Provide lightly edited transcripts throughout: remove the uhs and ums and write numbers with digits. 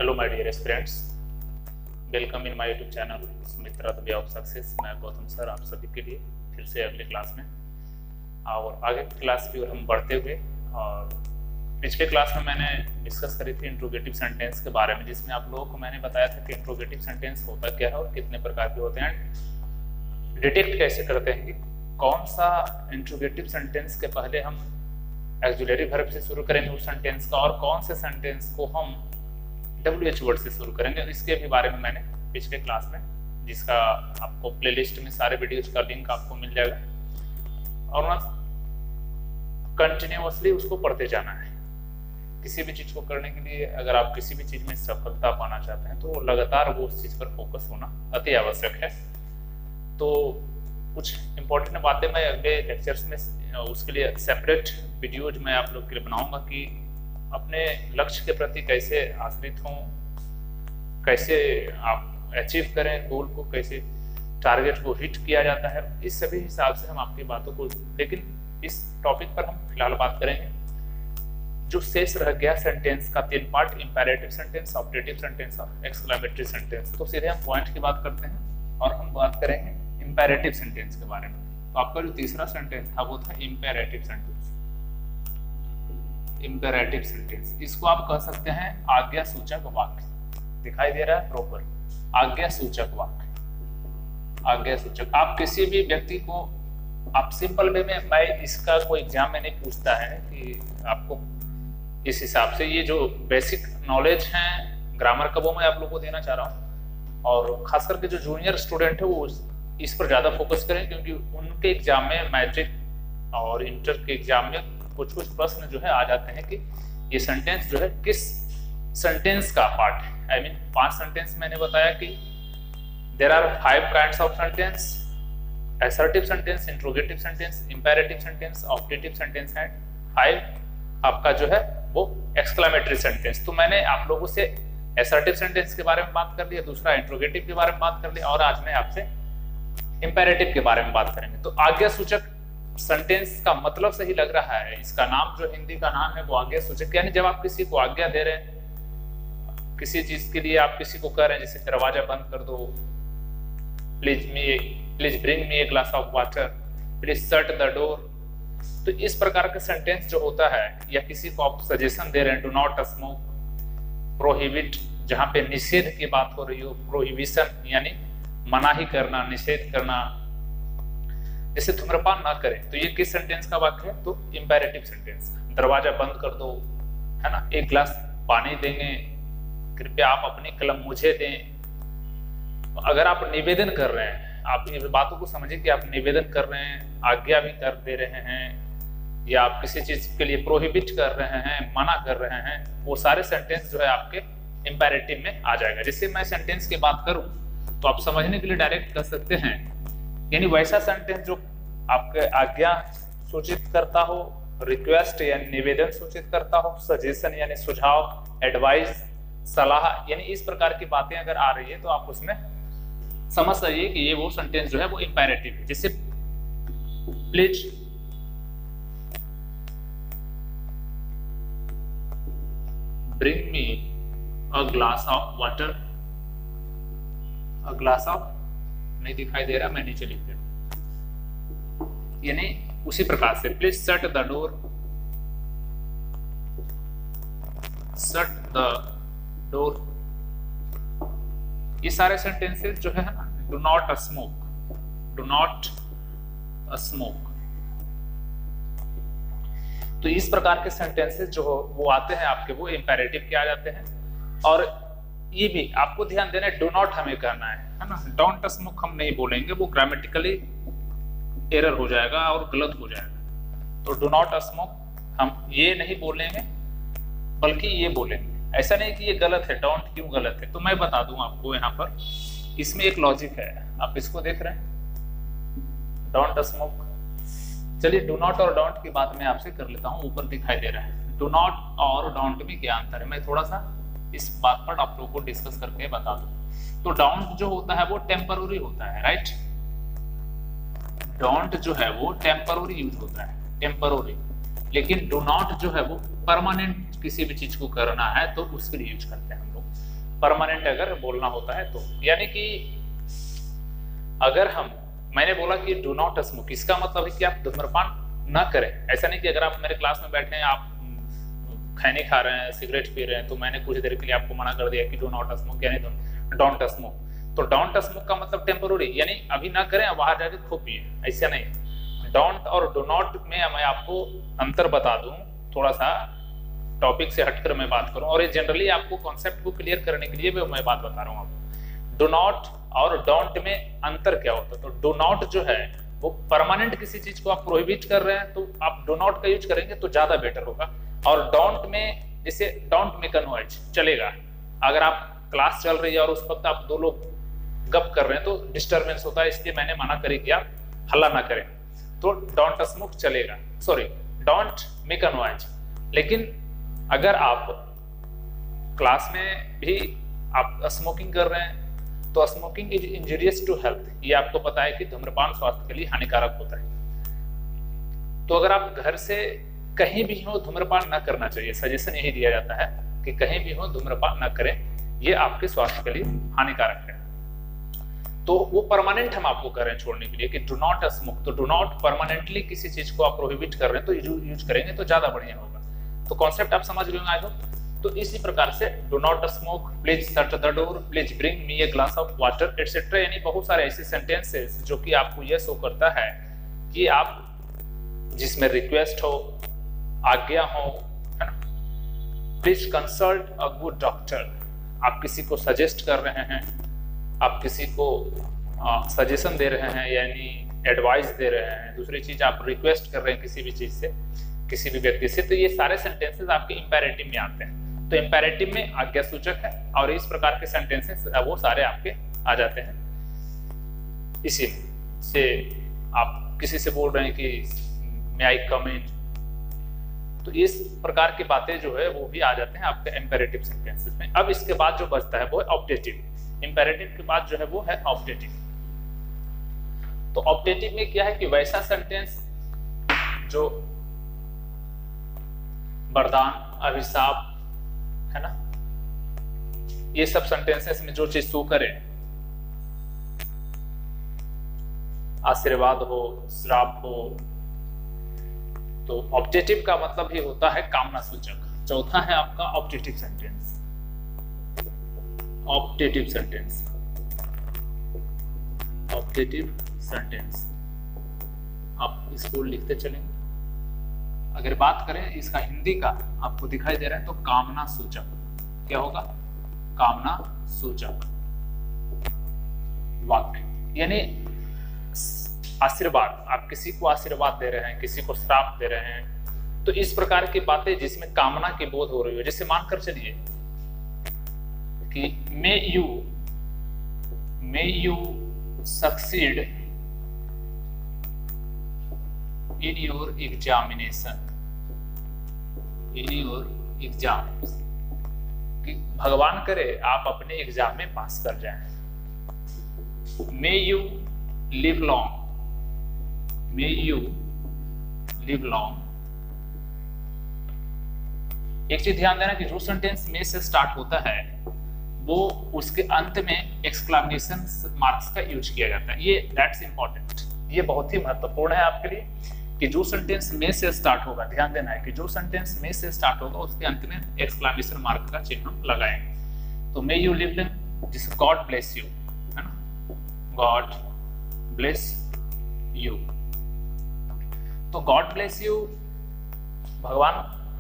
Hello my dear students, welcome in my YouTube channel Sumitra the way of success. मैं Gautam sir आप सभी के लिए फिर से अगले क्लास में और आगे की क्लास की ओर हम बढ़ते हुए, और पिछले क्लास में मैंने डिस्कस करी थी इंट्रोगेटिव सेंटेंस के बारे में, जिसमें आप लोगों को मैंने बताया था कि इंट्रोगेटिव सेंटेंस होता क्या है और कितने प्रकार के होते हैं, डिटेक्ट कैसे करते हैं कि कौन सा इंट्रोगेटिव सेंटेंस के पहले हम ऑक्सिलरी वर्ब से शुरू करेंगे उस सेंटेंस का, और कौन से सेंटेंस को हम WH वर्ड से शुरू करेंगे। इसके भी बारे में मैंने पिछले क्लास में, जिसका आपको प्लेलिस्ट में सारे वीडियोज का लिंक आपको मिल जाएगा, और ना कंटिन्यूअसली उसको पढ़ते जाना है। किसी भी चीज को करने के लिए अगर आप किसी भी चीज में सफलता पाना चाहते हैं तो लगातार वो उस चीज पर फोकस होना अति आवश्यक है। तो कुछ इंपॉर्टेंट बातें मैं अगले लेक्चर्स में उसके लिए सेपरेट वीडियोज मैं आप लोग के लिए बनाऊंगा कि अपने लक्ष्य के प्रति कैसे आश्रित हों, कैसे आप अचीव करें गोल को, कैसे टारगेट को हिट किया जाता है। इस सभी हिसाब से हम आपकी बातों को, लेकिन इस टॉपिक पर हम फिलहाल बात करेंगे जो शेष रह गया सेंटेंस का 3 part, imperative sentence, objective sentence और एक्सक्लेमेटरी सेंटेंस। तो सीधे हम पॉइंट की बात करते हैं और हम बात करेंगे इंपेरेटिव सेंटेंस के बारे में। तो आपका जो तीसरा सेंटेंस था वो था इंपेरेटिव सेंटेंस। इंपेरेटिव सेंटेंस, इसको आप कह सकते हैं आज्ञा सूचक वाक्य। दिखाई दे रहा है प्रॉपर, आज्ञा सूचक वाक्य। आज्ञा सूचक, आप किसी भी व्यक्ति को, आप सिंपल वे में, मैं इसका कोई एग्जाम में नहीं पूछता है कि आपको इस हिसाब से, ये जो बेसिक नॉलेज है ग्रामर का वो मैं आप लोगों को देना चाह रहा हूँ, और खास करके जो जूनियर स्टूडेंट है वो इस पर ज्यादा फोकस करें, क्योंकि उनके एग्जाम में, मैट्रिक और इंटर के एग्जाम में कुछ प्रश्न जो है आ जाते हैं कि ये सेंटेंस जो है किस सेंटेंस का पार्ट है। आई मीन 5 सेंटेंस मैंने बताया कि there are 5 kinds of sentence: assertive sentence, interrogative sentence, imperative sentence, objective sentence and 5 आपका जो है वो एक्सक्लेमेटरी सेंटेंस। तो मैंने आप लोगों से असर्टिव सेंटेंस के बारे में बात कर लिया, दूसरा इंट्रोगेटिव के बारे में बात कर लिया, और आज मैं आपसे इंपेरेटिव के बारे में बात करेंगे। तो आज्ञा सूचक सेंटेंस का मतलब सही लग रहा है, इसका नाम जो हिंदी का नाम है वो आज्ञा सूचक, यानी जब आप किसी को आज्ञा दे रहे हैं, किसी चीज के लिए आप किसी को कह रहे हैं, जैसे दरवाजा बंद कर दो, please bring me a glass of water, please shut the door. तो इस प्रकार का सेंटेंस जो होता है, या किसी को आप सजेशन दे रहे हैं, डू नॉट स्मोक, प्रोहिबिट, जहां पे निषेध की बात हो रही हो, प्रोहिबिशन यानी मनाही करना, निषेध करना, जैसे धूम्रपान ना करें, तो ये किस सेंटेंस का वाक्य है? तो इंपेरेटिव सेंटेंस। दरवाजा बंद कर दो, है ना, एक गिलास पानी देंगे, कृपया आप अपनी कलम मुझे दें। अगर आप निवेदन कर रहे हैं, आप इन बातों को समझिए कि आप निवेदन कर रहे हैं, आज्ञा भी कर दे रहे हैं, या आप किसी चीज के लिए प्रोहिबिट कर रहे हैं, मना कर रहे हैं, वो सारे सेंटेंस जो है आपके इंपेरेटिव में आ जाएगा। जैसे मैं सेंटेंस की बात करूं तो आप समझने के लिए डायरेक्ट कर सकते हैं, यानी वैसा सेंटेंस जो आपके आज्ञा सूचित करता हो, रिक्वेस्ट यानी निवेदन सूचित करता हो, सजेशन यानी सुझाव, एडवाइस, सलाह, यानी इस प्रकार की बातें अगर आ रही है तो आप उसमें समझ जाइए कि ये वो सेंटेंस जो है वो इंपेरेटिव है। जैसे please bring me a glass of water, a glass of, नहीं दिखाई दे रहा, मैं नीचे लिख दे रहा हूं, यानी उसी प्रकार से please shut the door, shut the door. ये सारे सेंटेंसेस जो है ना, do not smoke, do not smoke, तो इस प्रकार के सेंटेंसेस जो वो आते हैं आपके, वो इंपेरेटिव के आ जाते हैं। और ये भी आपको ध्यान देना है, डू नॉट हमें कहना है ना, डोंट स्मोक हम नहीं बोलेंगे, वो ग्रामेटिकली एरर हो जाएगा और गलत हो जाएगा। तो डू नॉट स्मोक हम ये नहीं बोलेंगे, बल्कि ये बोलेंगे। ऐसा नहीं कि ये गलत है, डोंट क्यों गलत है, तो मैं बता दूं आपको यहाँ पर, इसमें एक लॉजिक है, आप इसको देख रहे हैं, डोंट स्मोक। चलिए डू नॉट और डोंट की बात मैं आपसे कर लेता हूँ, ऊपर दिखाई दे रहा है। डू नॉट और डोंट में क्या अंतर है, मैं थोड़ा सा इस बात पर आप लोगों को डिस्कस करके बता दूं। तो डोंट जो होता है वो टेम्पररी होता है, राइट। डोंट जो है वो टेम्पररी यूज होता है, टेम्पररी। लेकिन डू नॉट जो है वो परमानेंट किसी भी चीज को करना है तो उसके लिए यूज करते हैं हम लोग। परमानेंट अगर बोलना होता है तो। यानी कि अगर मैंने बोला कि डू नॉट स्मोक, इसका मतलब है कि आप धूम्रपान ना करें। ऐसा नहीं कि अगर आप मेरे क्लास में बैठे हैं, आप खैनी खा रहे हैं, सिगरेट पी रहे हैं, तो मैंने कुछ देर के लिए आपको मना कर दिया कि डू नॉट स्मोक, यानी डोंट स्मोक। तो डोंट स्मोक का मतलब टेम्पोररी, यानी अभी ना करें, बाहर जाके खूब पिए, ऐसा नहीं। डोंट और डू नॉट में मैं आपको अंतर बता दूं, थोड़ा सा टॉपिक से हटकर मैं बात करूं, और ये जनरली आपको कॉन्सेप्ट को क्लियर करने के लिए मैं बात बता रहा हूं आपको। डू नॉट और डोंट में अंतर क्या होता है? तो डू नॉट जो है वो परमानेंट किसी चीज को आप प्रोहिबिट कर रहे हैं, तो आप डू नॉट का यूज करेंगे तो ज्यादा बेटर होगा। और डोंट में जैसे डोंट मेक अ नॉइज चलेगा, अगर आप क्लास चल रही है और उस वक्त आप दो लोग गप कर रहे हैं तो डिस्टर्बेंस होता है, इसलिए मैंने मना करी कि आप हल्ला ना करें, तो डोंट स्मोक चलेगा, sorry don't make a noise. लेकिन अगर आप क्लास में भी आप स्मोकिंग कर रहे हैं तो smoking is injurious to health, ये आपको पता है कि धूम्रपान स्वास्थ्य के लिए हानिकारक होता है। तो अगर आप घर से कहीं भी हो धूम्रपान ना करना चाहिए, सजेशन यही दिया जाता है कि कहीं भी हो धूम्रपान ना करें, ये आपके स्वास्थ्य के लिए हानिकारक है। तो वो परमानेंट हम आपको कर रहे हैं छोड़ने के लिए कि डू नॉट स्मोक, तो डू नॉट परमानेंटली किसी चीज को आप प्रोहिबिट कर रहे हैं तो यूज करेंगे तो ज्यादा बढ़िया होगा। तो कॉन्सेप्ट आप समझ रहे होंगे आई होप। तो इसी प्रकार से do not smoke, please shut the door, please bring me a glass of water etcetera, यानी बहुत सारे ऐसे सेंटेंसेस जो कि आपको यह शो करता है कि आप जिसमें रिक्वेस्ट हो, आज्ञा हो, है ना। Please consult a good doctor, आप किसी को सजेस्ट कर रहे हैं, आप किसी को सजेशन दे रहे हैं, यानी एडवाइस दे रहे हैं। दूसरी चीज आप रिक्वेस्ट कर रहे हैं किसी भी चीज से, किसी भी व्यक्ति से, तो ये सारे सेंटेंसेस आपके इंपेरेटिव में आते हैं। तो इंपेरेटिव में आज्ञा सूचक है और इस प्रकार के सेंटेंसेस वो सारे आपके आ जाते हैं। इसी से आप किसी से बोल रहे हैं कि मे आई कम इन, तो इस प्रकार की बातें जो है वो भी आ जाते हैं आपके इंपेरेटिव सेंटेंसेस में। अब इसके बाद जो बचता है वो है ऑब्जेक्टिव। इंपेरेटिव के बाद जो है वो है ऑब्जेक्टिव। तो ऑब्जेक्टिव में क्या है कि वैसा सेंटेंस जो वरदान, अभिशाप, है ना, ये सब सेंटेंसेस में जो चीज शो करे, आशीर्वाद हो, श्राप हो, तो ऑब्जेक्टिव का मतलब ही होता है कामना सूचक। चौथा है आपका objective sentence. Objective sentence, objective sentence आप इसको लिखते चलेंगे। अगर बात करें इसका हिंदी का, आपको दिखाई दे रहा है तो कामना सूचक। क्या होगा? कामना सूचक वाक्य, यानी आशीर्वाद, आप किसी को आशीर्वाद दे रहे हैं, किसी को श्राप दे रहे हैं, तो इस प्रकार की बातें जिसमें कामना की बोध हो रही हो। जैसे मानकर चलिए कि may you succeed in your examination, in your exam, कि भगवान करे आप अपने एग्जाम में पास कर जाएं। May you live long, may you live long। एक चीज ध्यान देना कि जो सेंटेंस में से स्टार्ट होता है वो उसके अंत में एक्सक्लेमेशन मार्क्स का यूज किया जाता है। ये दैट्स इंपॉर्टेंट, ये बहुत ही महत्वपूर्ण है आपके लिए कि जो सेंटेंस में से स्टार्ट होगा, ध्यान देना है कि जो सेंटेंस में से स्टार्ट होगा उसके अंत में एक्सक्लेमेशन मार्क का चिन्ह लगाएंगे। तो मे यू लिव इन, जिसे गॉड ब्लेस यू, है ना, गॉड ब्लेस यू। तो गॉड ब्लेस यू, भगवान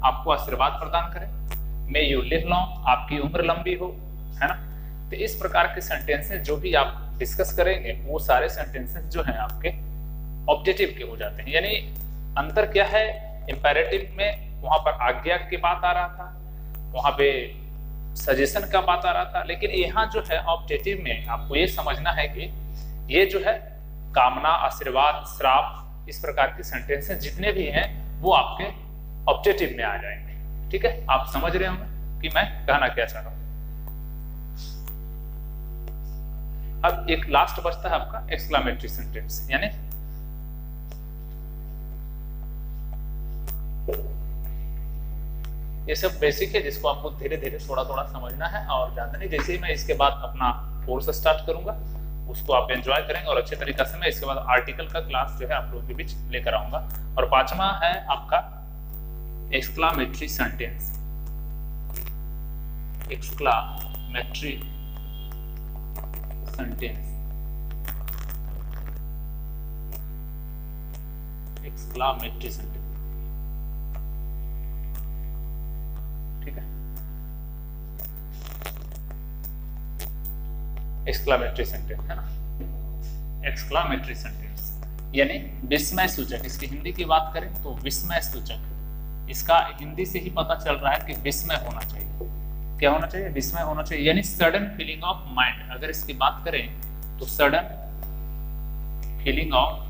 आपको आशीर्वाद प्रदान करे। मे यू लिव लॉन्ग, आपकी उम्र लंबी हो, है ना। तो इस प्रकार के सेंटेंसेस जो भी आप डिस्कस करेंगे वो सारे सेंटेंसेस जो हैं आपके ऑब्जेक्टिव के हो जाते हैं। यानी अंतर क्या है, इंपेरेटिव में वहां पर आज्ञा की बात आ रहा था, वहां पे सजेशन का बात आ रहा था, लेकिन यहाँ जो है ऑब्जेक्टिव में आपको ये समझना है कि ये जो है कामना, आशीर्वाद, श्राप, इस प्रकार के सेंटेंसेस जितने भी हैं वो आपके ऑब्जेक्टिव में आ जाएंगे। ठीक है, आप समझ रहे होंगे कि मैं कहना क्या चाह रहा हूं। अब एक लास्ट बचता है आपका एक्सक्लेमेटरी सेंटेंस, यानी ये सब बेसिक है जिसको आपको धीरे धीरे थोड़ा थोड़ा समझना है और जानना नहीं। जैसे ही मैं इसके बाद अपना कोर्स स्टार्ट करूंगा उसको आप एंजॉय करेंगे और अच्छे तरीके से मैं इसके बाद आर्टिकल का क्लास जो है आप लोगों के बीच लेकर आऊंगा। और पांचवा है आपका exclamatory sentence. Exclamatory sentence, exclamatory sentence, ठीक है। एक्सक्लामेटरी सेंटेंस है ना, एक्सक्लामेटरी सेंटेंस यानी विस्मय सूचक। इसकी हिंदी की बात करें तो विस्मय सूचक, इसका हिंदी से ही पता चल रहा है कि विस्मय होना चाहिए। क्या होना चाहिए? विस्मय होना चाहिए, यानी सडन फीलिंग ऑफ माइंड। अगर इसकी बात करें तो sudden feeling of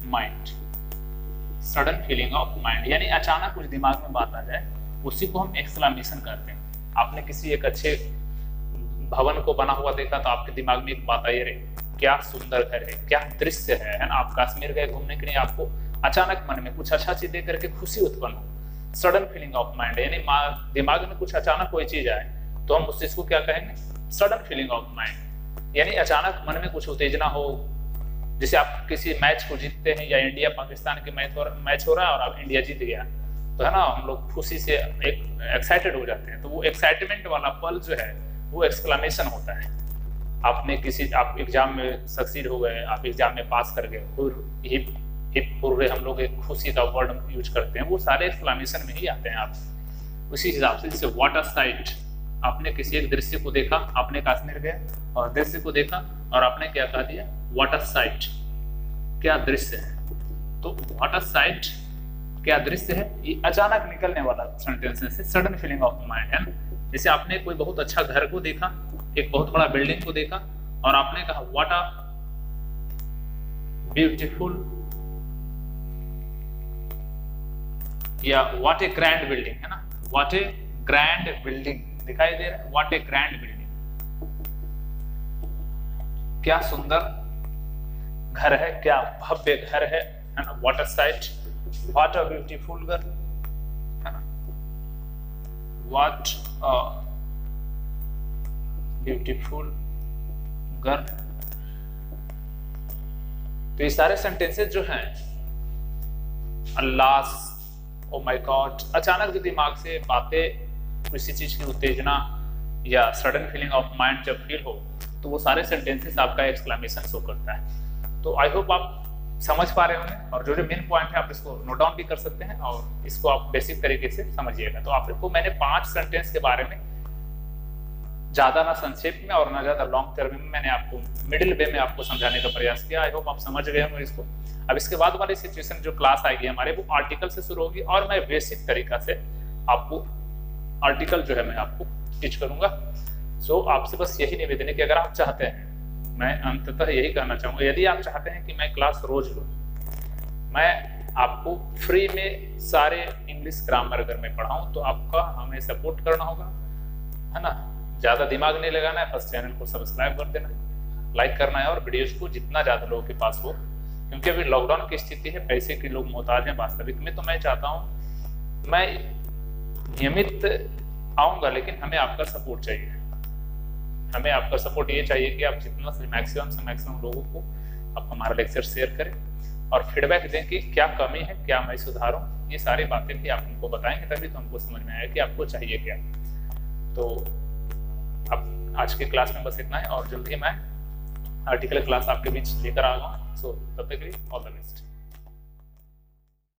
mind, sudden feeling of mind यानी अचानक कुछ दिमाग में बात आ जाए, उसी को हम एक्सक्लामेशन कहते हैं। आपने किसी एक अच्छे भवन को बना हुआ देखा तो आपके दिमाग में एक बात आई, अरे क्या सुंदर घर है, क्या दृश्य है ना। आप कश्मीर गए घूमने के लिए, आपको अचानक मन में कुछ अच्छा चीज देख करके खुशी उत्पन्न हो, सडन फीलिंग ऑफ माइंड यानी दिमाग में कुछ अचानक कोई चीज आए तो हम उस चीज को क्या कहेंगे? Sudden feeling of mind. यानी अचानक मन में कुछ उत्तेजना हो, जैसे आप किसी मैच को जीतते हैं या इंडिया पाकिस्तान के मैच हो रहा है और आप इंडिया जीत गया तो है ना, हम लोग खुशी से एक एक्साइटेड हो जाते हैं। तो वो एक्साइटमेंट वाला पल जो है वो एक्सक्लामेशन होता है। आप एग्जाम में सक्सीड हो गए, आप एग्जाम में पास कर गए, हिप हुर्रे हम लोग एक खुशी का वर्ड यूज करते हैं, वो सारे एक्सक्लामेशन में ही आते हैं। आप उसी हिसाब से, जैसे व्हाट अ साइट, आपने किसी एक दृश्य को देखा, आपने कश्मीर गए और दृश्य को देखा और आपने क्या कह दिया? व्हाट अ साइट, क्या दृश्य है। तो व्हाट अ साइट, क्या दृश्य है, ये अचानक निकलने वाला सेंटेंस है, सडन फीलिंग ऑफ माइंड है ना। जैसे आपने कोई बहुत अच्छा घर को देखा, एक बहुत बड़ा बिल्डिंग को देखा और आपने कहा व्हाट अ ब्यूटीफुल, या व्हाट ए ग्रैंड बिल्डिंग है ना, व्हाट ए ग्रैंड बिल्डिंग दिखाई दे रहा है, व्हाट ए ग्रैंड बिल्डिंग, क्या सुंदर घर है, क्या भव्य घर है ना। What a site, what a beautiful घर है ना, व्हाट अ ब्यूटीफुल घर। तो ये सारे सेंटेंसेस जो हैं, अल्लाह, ओ माय गॉड, अचानक जो दिमाग से बातें, किसी चीज की उत्तेजना या सडन फीलिंग ऑफ माइंड जब फील हो तो वो सारे सेंटेंसेस आपका एक्सक्लामेशन शो करता है। तो आई होप आप समझ पा रहे होंगे और जो जो मेन पॉइंट है आप इसको नोट डाउन भी कर सकते हैं और इसको आप बेसिक तरीके से समझिएगा। तो आपको मैंने 5 सेंटेंस के बारे में ज्यादा ना संक्षेप में और ना ज्यादा लॉन्ग टर्म में मैंने आपको मिडिल वे में आपको समझाने का प्रयास किया। आई होप आप समझ गए होंगे इसको। अब इसके बाद वाली सिचुएशन जो क्लास आएगी हमारे, वो आर्टिकल से शुरू होगी और मैं बेसिक तरीका से आपको आर्टिकल जो है मैं आपको टीच करूंगा। सो आपसे बस यही निवेदन है कि अगर आप चाहते हैं, मैं अंततः यही कहना चाहूंगा, यदि आप चाहते हैं कि मैं क्लास रोज लूं, मैं आपको फ्री में सारे इंग्लिश ग्रामर अगर मैं पढ़ाऊं तो आपका हमें सपोर्ट करना होगा, है ना। ज्यादा दिमाग नहीं लगाना है, बस चैनल को सब्सक्राइब कर देना है, लाइक करना है और वीडियोस को जितना ज्यादा लोगों के पास हो, क्योंकि अभी लॉकडाउन की स्थिति है, पैसे के लोग मोहताज हैं वास्तविक में। तो मैं चाहता हूं मैं नियमित आऊंगा, लेकिन हमें आपका सपोर्ट चाहिए। हमें आपका सपोर्ट ये चाहिए कि आप जितना से मैक्सिमम लोगों को आप हमारा लेक्चर शेयर करें और फीडबैक दें कि क्या कमी है, क्या मैं सुधारूं। ये सारी बातें भी आप हमको बताएंगे, तभी तो हमको समझ में आएगा कि आपको चाहिए क्या। तो अब आज के क्लास में बस इतना है और जल्दी मैं आर्टिकल क्लास आपके बीच लेकर आ रहा हूँ। सो तब तक के लिए ऑल द बेस्ट।